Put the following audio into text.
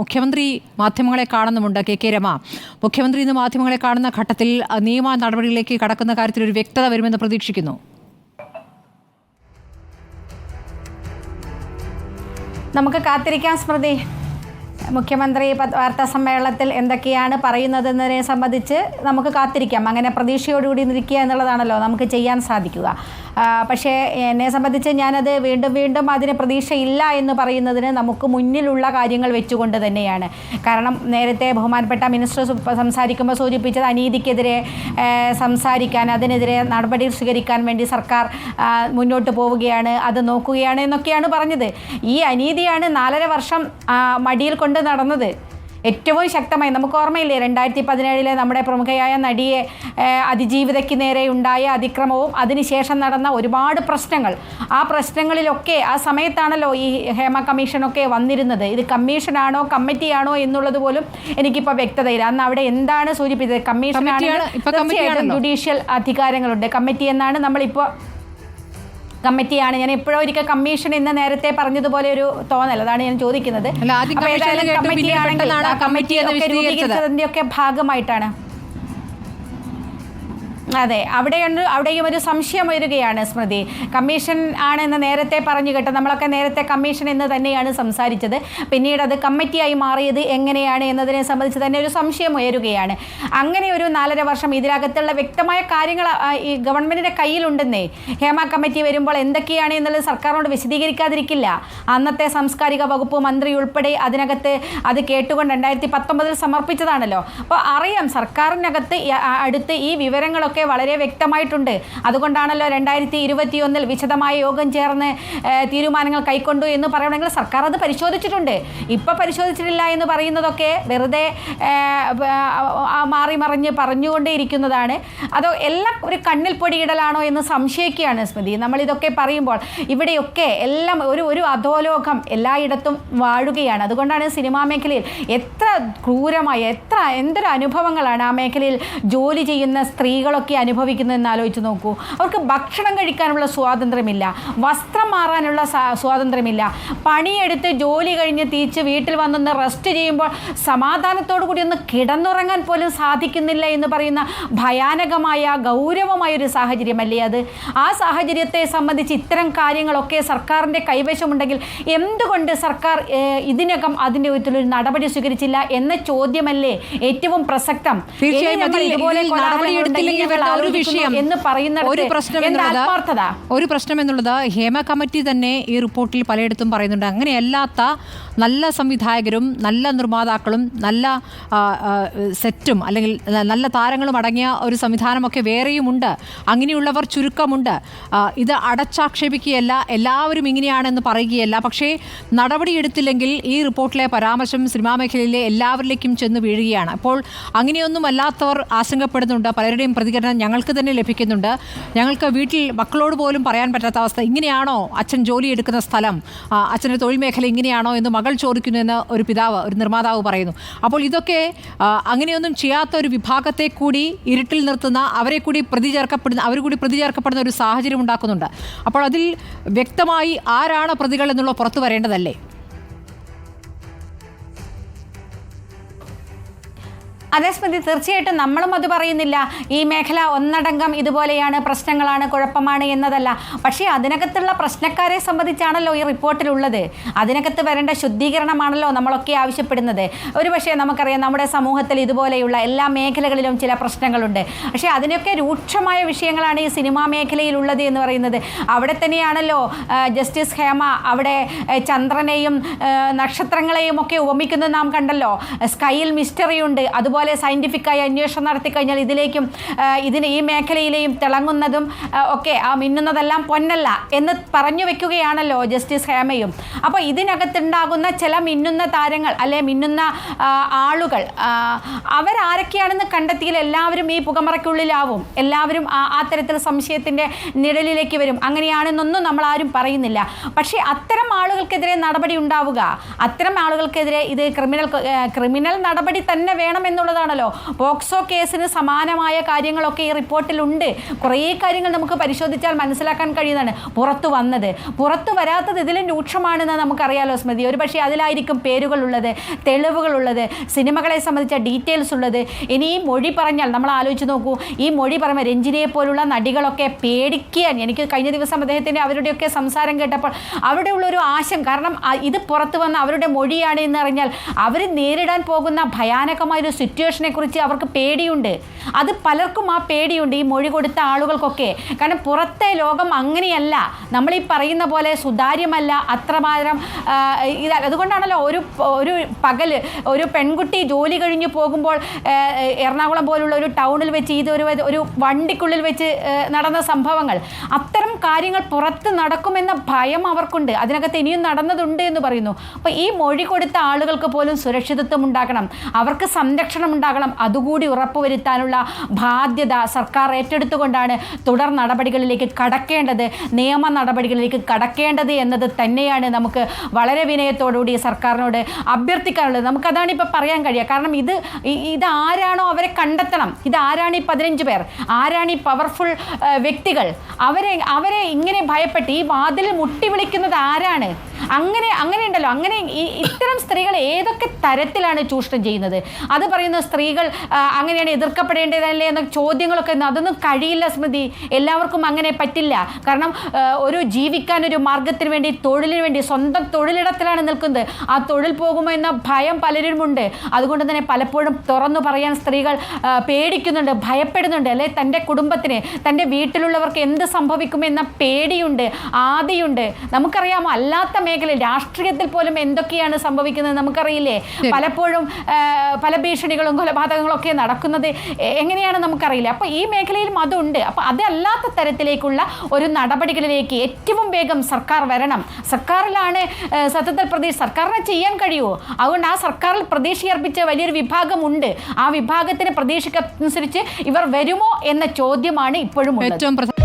മുഖ്യമന്ത്രി മാധ്യമങ്ങളെ കാണുന്നുമുണ്ട്. കെ രമ, മുഖ്യമന്ത്രി ഇന്ന് മാധ്യമങ്ങളെ കാണുന്ന ഘട്ടത്തിൽ നിയമ നടപടികളിലേക്ക് കടക്കുന്ന കാര്യത്തിൽ ഒരു വ്യക്തത വരുമെന്ന് പ്രതീക്ഷിക്കുന്നു. നമുക്ക് കാത്തിരിക്കാം സ്മൃതി. മുഖ്യമന്ത്രി വാർത്താ സമ്മേളനത്തിൽ എന്തൊക്കെയാണ് പറയുന്നതെന്നതിനെ സംബന്ധിച്ച് നമുക്ക് കാത്തിരിക്കാം. അങ്ങനെ പ്രതീക്ഷയോടുകൂടി നിൽക്കുക എന്നുള്ളതാണല്ലോ നമുക്ക് ചെയ്യാൻ സാധിക്കുക. പക്ഷേ എന്നെ സംബന്ധിച്ച് ഞാനത് വീണ്ടും അതിന് പ്രതീക്ഷയില്ല എന്ന് പറയുന്നതിന് നമുക്ക് മുന്നിലുള്ള കാര്യങ്ങൾ വെച്ചുകൊണ്ട് തന്നെയാണ്. കാരണം നേരത്തെ ബഹുമാനപ്പെട്ട മിനിസ്റ്റർ സംസാരിക്കുമ്പോൾ സൂചിപ്പിച്ചത് അനീതിക്കെതിരെ സംസാരിക്കാൻ, അതിനെതിരെ നടപടി സ്വീകരിക്കാൻ വേണ്ടി സർക്കാർ മുന്നോട്ട് പോവുകയാണ്, അത് നോക്കുകയാണ് എന്നൊക്കെയാണ് പറഞ്ഞത്. ഈ അനീതിയാണ് 4.5 വർഷം മടിയിൽ കൊണ്ട് നടന്നത്. ഏറ്റവും ശക്തമായി നമുക്ക് ഓർമ്മയില്ലേ 2017 നമ്മുടെ പ്രമുഖയായ നടിയെ അതിജീവിതയ്ക്ക് നേരെ ഉണ്ടായ അതിക്രമവും അതിനുശേഷം നടന്ന ഒരുപാട് പ്രശ്നങ്ങൾ. ആ പ്രശ്നങ്ങളിലൊക്കെ ആ സമയത്താണല്ലോ ഈ ഹേമ കമ്മീഷനൊക്കെ വന്നിരുന്നത്. ഇത് കമ്മീഷനാണോ കമ്മിറ്റിയാണോ എന്നുള്ളത് പോലും എനിക്കിപ്പോൾ വ്യക്തതയില്ല. അന്ന് അവിടെ എന്താണ് സൂചിപ്പിച്ചത്? കമ്മീഷനാണ്, ജുഡീഷ്യൽ അധികാരങ്ങളുണ്ട്. കമ്മിറ്റി എന്നാണ് നമ്മളിപ്പോൾ കമ്മിറ്റിയാണ്. ഞാൻ എപ്പോഴും ഒരിക്കൽ കമ്മീഷൻ എന്ന് നേരത്തെ പറഞ്ഞതുപോലെ ഒരു തോന്നൽ, അതാണ് ഞാൻ ചോദിക്കുന്നത്. കമ്മിറ്റിയുടെ ഒക്കെ ഭാഗമായിട്ടാണ്. അതെ, അവിടെയും ഒരു സംശയം വരികയാണ് സ്മൃതി. കമ്മീഷൻ ആണെന്ന് നേരത്തെ പറഞ്ഞു കേട്ടോ. നമ്മളൊക്കെ നേരത്തെ കമ്മീഷൻ എന്ന് തന്നെയാണ് സംസാരിച്ചത്. പിന്നീട് അത് കമ്മിറ്റിയായി മാറിയത് എങ്ങനെയാണ് എന്നതിനെ സംബന്ധിച്ച് തന്നെ ഒരു സംശയം ഉയരുകയാണ്. അങ്ങനെ ഒരു 4.5 വർഷം ഇതിനകത്തുള്ള വ്യക്തമായ കാര്യങ്ങൾ ഈ ഗവൺമെൻറ്റിൻ്റെ കയ്യിലുണ്ടെന്നേ. ഹേമ കമ്മിറ്റി വരുമ്പോൾ എന്തൊക്കെയാണ് എന്നുള്ളത് സർക്കാരിനോട് വിശദീകരിക്കാതിരിക്കില്ല. അന്നത്തെ സാംസ്കാരിക വകുപ്പ് മന്ത്രി ഉൾപ്പെടെ അതിനകത്ത് അത് കേട്ടുകൊണ്ട് 2019 സമർപ്പിച്ചതാണല്ലോ. അപ്പോൾ അറിയാം സർക്കാരിനകത്ത് അടുത്ത് ഈ വിവരങ്ങളൊക്കെ വളരെ വ്യക്തമായിട്ടുണ്ട്. അതുകൊണ്ടാണല്ലോ 2021 വിശദമായ യോഗം ചേർന്ന് തീരുമാനങ്ങൾ കൈക്കൊണ്ടു എന്ന് പറയണമെങ്കിൽ സർക്കാർ അത് പരിശോധിച്ചിട്ടുണ്ട്. ഇപ്പോൾ പരിശോധിച്ചിട്ടില്ല എന്ന് പറയുന്നതൊക്കെ വെറുതെ മാറി മറിഞ്ഞ് പറഞ്ഞുകൊണ്ടേയിരിക്കുന്നതാണ്. അതോ എല്ലാം ഒരു കണ്ണിൽ പൊടിയിടലാണോ എന്ന് സംശയിക്കുകയാണ് സ്മൃതി. നമ്മളിതൊക്കെ പറയുമ്പോൾ ഇവിടെയൊക്കെ എല്ലാം ഒരു അധോലോകം എല്ലായിടത്തും വാഴുകയാണ്. അതുകൊണ്ടാണ് സിനിമാ മേഖലയിൽ എത്ര ക്രൂരമായ എന്തൊരു അനുഭവങ്ങളാണ് ആ മേഖലയിൽ ജോലി ചെയ്യുന്ന സ്ത്രീകളൊക്കെ അനുഭവിക്കുന്നതെന്ന് ആലോചിച്ച് നോക്കൂ. അവർക്ക് ഭക്ഷണം കഴിക്കാനുള്ള സ്വാതന്ത്ര്യമില്ല, വസ്ത്രം മാറാനുള്ള സ്വാതന്ത്ര്യമില്ല, പണിയെടുത്ത് ജോലി കഴിഞ്ഞ് തിരിച്ച് വീട്ടിൽ വന്നൊന്ന് റെസ്റ്റ് ചെയ്യുമ്പോൾ സമാധാനത്തോടു കൂടി ഒന്ന് കിടന്നുറങ്ങാൻ പോലും സാധിക്കുന്നില്ല എന്ന് പറയുന്ന ഭയാനകമായ ഗൗരവമായൊരു സാഹചര്യമല്ലേ അത്? ആ സാഹചര്യത്തെ സംബന്ധിച്ച് ഇത്തരം കാര്യങ്ങളൊക്കെ സർക്കാരിൻ്റെ കൈവശമുണ്ടെങ്കിൽ എന്തുകൊണ്ട് സർക്കാർ ഇതിനകം അതിൻ്റെ വിധത്തിലൊരു നടപടി സ്വീകരിച്ചില്ല എന്ന ചോദ്യമല്ലേ ഏറ്റവും പ്രസക്തം. ഒരു പ്രശ്നം എന്നുള്ളത് ഹേമ കമ്മിറ്റി തന്നെ ഈ റിപ്പോർട്ടിൽ പലയിടത്തും പറയുന്നുണ്ട്. അങ്ങനെയല്ലാത്ത നല്ല സംവിധായകരും നല്ല നിർമ്മാതാക്കളും നല്ല സെറ്റും അല്ലെങ്കിൽ നല്ല താരങ്ങളും അടങ്ങിയ ഒരു സംവിധാനമൊക്കെ വേറെയുമുണ്ട്. അങ്ങനെയുള്ളവർ ചുരുക്കമുണ്ട്. ഇത് അടച്ചാക്ഷേപിക്കുകയല്ല, എല്ലാവരും ഇങ്ങനെയാണെന്ന് പറയുകയല്ല. പക്ഷേ നടപടിയെടുത്തില്ലെങ്കിൽ ഈ റിപ്പോർട്ടിലെ പരാമർശം സിനിമാ മേഖലയിലെ എല്ലാവരിലേക്കും ചെന്ന് വീഴുകയാണ്. അപ്പോൾ അങ്ങനെയൊന്നും അല്ലാത്തവർ ആശങ്കപ്പെടുന്നുണ്ട്. പലരുടെയും പ്രതികരണം ഞങ്ങൾക്ക് തന്നെ ലഭിക്കുന്നുണ്ട്. ഞങ്ങൾക്ക് വീട്ടിൽ മക്കളോട് പോലും പറയാൻ പറ്റാത്ത അവസ്ഥ. ഇങ്ങനെയാണോ അച്ഛൻ ജോലി എടുക്കുന്ന സ്ഥലം, അച്ഛൻ്റെ തൊഴിൽ മേഖല ഇങ്ങനെയാണോ എന്ന് മകൾ ചോദിക്കുന്നു എന്ന് ഒരു നിർമ്മാതാവ് പറയുന്നു. അപ്പോൾ ഇതൊക്കെ അങ്ങനെയൊന്നും ചെയ്യാത്ത ഒരു വിഭാഗത്തെ കൂടി ഇരുട്ടിൽ നിർത്തുന്ന, അവർ കൂടി പ്രതി ചേർക്കപ്പെടുന്ന ഒരു സാഹചര്യം ഉണ്ടാക്കുന്നുണ്ട്. അപ്പോൾ അതിൽ വ്യക്തമായി ആരാണ് പ്രതികൾ എന്നുള്ള പുറത്തു വരേണ്ടതല്ലേ? അതേ സ്മൃതി, തീർച്ചയായിട്ടും നമ്മളും അത് പറയുന്നില്ല. ഈ മേഖല ഒന്നടങ്കം ഇതുപോലെയാണ്, പ്രശ്നങ്ങളാണ്, കുഴപ്പമാണ് എന്നതല്ല. പക്ഷേ അതിനകത്തുള്ള പ്രശ്നക്കാരെ സംബന്ധിച്ചാണല്ലോ ഈ റിപ്പോർട്ടിലുള്ളത്. അതിനകത്ത് വരേണ്ട ശുദ്ധീകരണമാണല്ലോ നമ്മളൊക്കെ ആവശ്യപ്പെടുന്നത്. ഒരുപക്ഷെ നമുക്കറിയാം നമ്മുടെ സമൂഹത്തിൽ ഇതുപോലെയുള്ള എല്ലാ മേഖലകളിലും ചില പ്രശ്നങ്ങളുണ്ട്. പക്ഷേ അതിനൊക്കെ രൂക്ഷമായ വിഷയങ്ങളാണ് ഈ സിനിമാ മേഖലയിലുള്ളത് എന്ന് പറയുന്നത്. അവിടെ തന്നെയാണല്ലോ ജസ്റ്റിസ് ഹേമ അവിടെ ചന്ദ്രനെയും നക്ഷത്രങ്ങളെയും ഒക്കെ ഉപമിക്കുന്നത് നാം കണ്ടല്ലോ. സ്കൈയിൽ മിസ്റ്ററി ഉണ്ട്. അതുപോലെ സയൻറ്റിഫിക്കായി അന്വേഷണം നടത്തി കഴിഞ്ഞാൽ ഈ മേഖലയിലെയും തിളങ്ങുന്നതും ഒക്കെ ആ മിന്നുന്നതെല്ലാം പൊന്നല്ല എന്ന് പറഞ്ഞു വെക്കുകയാണല്ലോ ജസ്റ്റിസ് ഹേമയും. അപ്പോൾ ഇതിനകത്തുണ്ടാകുന്ന ചില മിന്നുന്ന താരങ്ങൾ അല്ലെ മിന്നുന്ന ആളുകൾ അവരാരൊക്കെയാണെന്ന് കണ്ടെത്തിയാൽ എല്ലാവരും ഈ പുകമറയ്ക്കുള്ളിലാവും. എല്ലാവരും ആ തരത്തിൽ സംശയത്തിൻ്റെ നിഴലിലേക്ക് വരും. അങ്ങനെയാണെന്നൊന്നും നമ്മൾ ആരും പറയുന്നില്ല. പക്ഷേ അത്തരം ആളുകൾക്കെതിരെ നടപടി ഉണ്ടാവുക, അത്തരം ആളുകൾക്കെതിരെ ഇത് ക്രിമിനൽ നടപടി തന്നെ വേണമെന്നുള്ള എന്നുള്ളതാണല്ലോ. പോക്സോ കേസിന് സമാനമായ കാര്യങ്ങളൊക്കെ ഈ റിപ്പോർട്ടിലുണ്ട്. കുറേ കാര്യങ്ങൾ നമുക്ക് പരിശോധിച്ചാൽ മനസ്സിലാക്കാൻ കഴിയുന്നതാണ്. പുറത്തു വരാത്തത് ഇതിലും രൂക്ഷമാണെന്ന് നമുക്കറിയാലോ സ്മൃതി. ഒരു പക്ഷേ അതിലായിരിക്കും പേരുകളുള്ളത്, തെളിവുകളുള്ളത്, സിനിമകളെ സംബന്ധിച്ച ഡീറ്റെയിൽസ് ഉള്ളത്. ഇനി ഈ മൊഴി പറഞ്ഞാൽ നമ്മൾ ആലോചിച്ച് നോക്കൂ, ഈ മൊഴി പറയുമ്പോൾ രഞ്ജിനിയെ പോലുള്ള നടികളൊക്കെ പേടിക്കാൻ, എനിക്ക് കഴിഞ്ഞ ദിവസം അദ്ദേഹത്തിൻ്റെ അവരുടെയൊക്കെ സംസാരം കേട്ടപ്പോൾ അവിടെയുള്ളൊരു ആശങ്ക, കാരണം ഇത് പുറത്തു വന്ന അവരുടെ മൊഴിയാണ് എന്നറിഞ്ഞാൽ അവർ നേരിടാൻ പോകുന്ന ഭയാനകമായൊരു സിറ്റുവേഷനെ കുറിച്ച് അവർക്ക് പേടിയുണ്ട്. അത് പലർക്കും ആ പേടിയുണ്ട്, ഈ മൊഴി കൊടുത്ത ആളുകൾക്കൊക്കെ. കാരണം പുറത്തെ ലോകം അങ്ങനെയല്ല, നമ്മളീ പറയുന്ന പോലെ സുതാര്യമല്ല, അത്രമാത്രം അതുകൊണ്ടാണല്ലോ ഒരു പകൽ ഒരു പെൺകുട്ടി ജോലി കഴിഞ്ഞ് പോകുമ്പോൾ എറണാകുളം പോലുള്ള ഒരു ടൗണിൽ വെച്ച് ഒരു വണ്ടിക്കുള്ളിൽ വെച്ച് നടന്ന സംഭവങ്ങൾ, അത്തരം കാര്യങ്ങൾ പുറത്ത് നടക്കുമെന്ന ഭയം അവർക്കുണ്ട്. അതിനകത്ത് ഇനിയും നടന്നതുണ്ട് എന്ന് പറയുന്നു. അപ്പോൾ ഈ മൊഴി കൊടുത്ത ആളുകൾക്ക് പോലും സുരക്ഷിതത്വം ഉണ്ടാകണം, അവർക്ക് സംരക്ഷണം ഉണ്ടാകണം. അതുകൂടി ഉറപ്പുവരുത്താനുള്ള ബാധ്യത സർക്കാർ ഏറ്റെടുത്തുകൊണ്ടാണ് തുടർ നടപടികളിലേക്ക് കടക്കേണ്ടത്, നിയമ നടപടികളിലേക്ക് കടക്കേണ്ടത് എന്നത് തന്നെയാണ് നമുക്ക് വളരെ വിനയത്തോടുകൂടി സർക്കാരിനോട് അഭ്യർത്ഥിക്കാനുള്ളത്. നമുക്കതാണ് ഇപ്പോൾ പറയാൻ കഴിയുക. കാരണം ഇത് ആരാണോ അവരെ കണ്ടെത്തണം. ഇതാരാണ് ഈ 15 പേർ, ആരാണ് ഈ പവർഫുൾ വ്യക്തികൾ, അവരെ ഇങ്ങനെ ഭയപ്പെട്ട് ഈ വാതിൽ മുട്ടി വിളിക്കുന്നത് ആരാണ്? അങ്ങനെ ഉണ്ടല്ലോ. അങ്ങനെ ഇത്തരം സ്ത്രീകൾ ഏതൊക്കെ തരത്തിലാണ് ചൂഷണം ചെയ്യുന്നത്? അത് പറയുന്ന സ്ത്രീകൾ അങ്ങനെയാണ് എതിർക്കപ്പെടേണ്ടതല്ലേ എന്ന ചോദ്യങ്ങളൊക്കെ, അതൊന്നും കഴിയില്ല സ്മൃതി. എല്ലാവർക്കും അങ്ങനെ പറ്റില്ല. കാരണം ഒരു ജീവിക്കാൻ ഒരു മാർഗത്തിന് വേണ്ടി, തൊഴിലിന് വേണ്ടി, സ്വന്തം തൊഴിലിടത്തിലാണ് നിൽക്കുന്നത്. ആ തൊഴിൽ പോകുമോ എന്ന ഭയം പലരുമുണ്ട്. അതുകൊണ്ട് തന്നെ പലപ്പോഴും തുറന്നു പറയാൻ സ്ത്രീകൾ പേടിക്കുന്നുണ്ട്, ഭയപ്പെടുന്നുണ്ട്. അല്ലെ തൻ്റെ കുടുംബത്തിന്, തൻ്റെ വീട്ടിലുള്ളവർക്ക് എന്ത് സംഭവിക്കുമെന്ന പേടിയുണ്ട്, ആദിയുണ്ട്. നമുക്കറിയാമോ, അല്ലാത്ത മേഖലയിൽ രാഷ്ട്രീയത്തിൽ പോലും എന്തൊക്കെയാണ് സംഭവിക്കുന്നത് നമുക്കറിയില്ലേ? പലപ്പോഴും പല ഭീഷണികളും കൊലപാതകങ്ങളും ഒക്കെ നടക്കുന്നത് എങ്ങനെയാണ് നമുക്കറിയില്ല. അപ്പോൾ ഈ മേഖലയിലും അതുണ്ട്. അപ്പോൾ അതല്ലാത്ത തരത്തിലേക്കുള്ള ഒരു നടപടികളിലേക്ക് ഏറ്റവും വേഗം സർക്കാർ വരണം. സർക്കാരിലാണ് സത്യത്തിൽ സർക്കാരിനെ ചെയ്യാൻ കഴിയുമോ? അതുകൊണ്ട് ആ സർക്കാരിൽ പ്രതീക്ഷയർപ്പിച്ച വലിയൊരു വിഭാഗമുണ്ട്. ആ വിഭാഗത്തിന് പ്രതീക്ഷയ്ക്കനുസരിച്ച് ഇവർ വരുമോ എന്ന ചോദ്യമാണ് ഇപ്പോഴും ഉള്ളത്.